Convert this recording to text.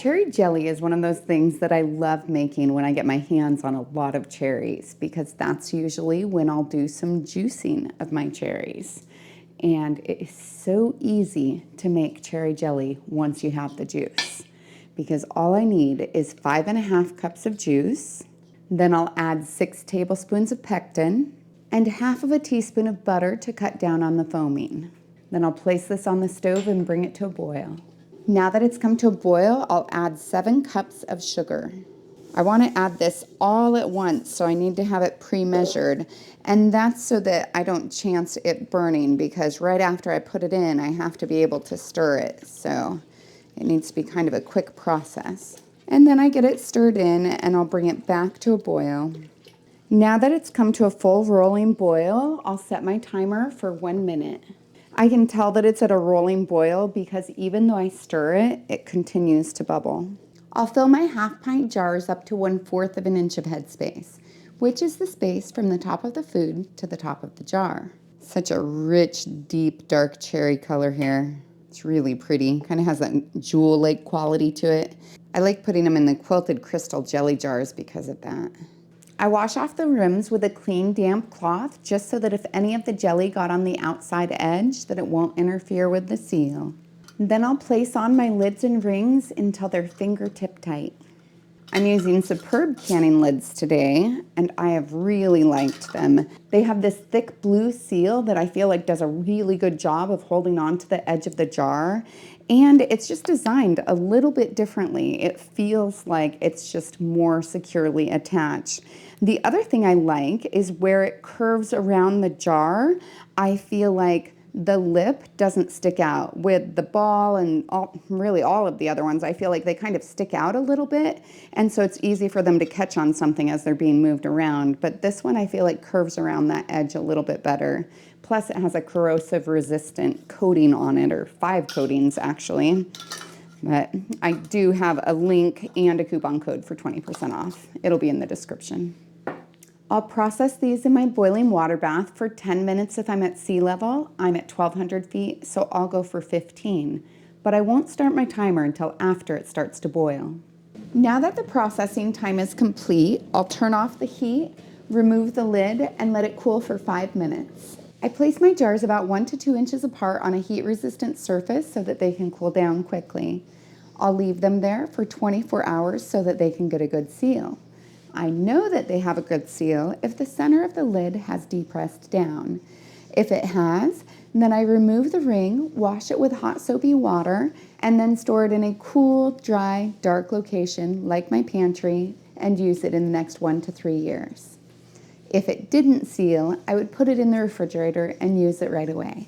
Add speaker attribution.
Speaker 1: Cherry jelly is one of those things that I love making when I get my hands on a lot of cherries, because that's usually when I'll do some juicing of my cherries. And it is so easy to make cherry jelly once you have the juice, because all I need is 5½ cups of juice. Then I'll add 6 tablespoons of pectin and ½ teaspoon of butter to cut down on the foaming. Then I'll place this on the stove and bring it to a boil. Now that it's come to a boil, I'll add 7 cups of sugar. I want to add this all at once, so I need to have it pre-measured. And that's so that I don't chance it burning, because right after I put it in, I have to be able to stir it. So it needs to be kind of a quick process. And then I get it stirred in, and I'll bring it back to a boil. Now that it's come to a full rolling boil, I'll set my timer for 1 minute. I can tell that it's at a rolling boil because even though I stir it, it continues to bubble. I'll fill my ½ pint jars up to 1/4 inch of headspace, which is the space from the top of the food to the top of the jar. Such a rich, deep, dark cherry color here. It's really pretty. Kind of has that jewel-like quality to it. I like putting them in the quilted crystal jelly jars because of that. I wash off the rims with a clean, damp cloth, just so that if any of the jelly got on the outside edge, that it won't interfere with the seal. Then I'll place on my lids and rings until they're fingertip tight. I'm using Superb canning lids today, and I have really liked them. They have this thick blue seal that I feel like does a really good job of holding on to the edge of the jar, and it's just designed a little bit differently. It feels like it's just more securely attached. The other thing I like is where it curves around the jar, I feel like the lip doesn't stick out. With the ball and really all of the other ones, I feel like they kind of stick out a little bit, and so it's easy for them to catch on something as they're being moved around. But this one I feel like curves around that edge a little bit better. Plus it has a corrosive resistant coating on it, or 5 coatings actually. But I do have a link and a coupon code for 20% off. It'll be in the description. I'll process these in my boiling water bath for 10 minutes if I'm at sea level. I'm at 1,200 feet, so I'll go for 15. But I won't start my timer until after it starts to boil. Now that the processing time is complete, I'll turn off the heat, remove the lid, and let it cool for 5 minutes. I place my jars about 1 to 2 inches apart on a heat-resistant surface so that they can cool down quickly. I'll leave them there for 24 hours so that they can get a good seal. I know that they have a good seal if the center of the lid has depressed down. If it has, then I remove the ring, wash it with hot soapy water, and then store it in a cool, dry, dark location like my pantry, and use it in the next 1 to 3 years. If it didn't seal, I would put it in the refrigerator and use it right away.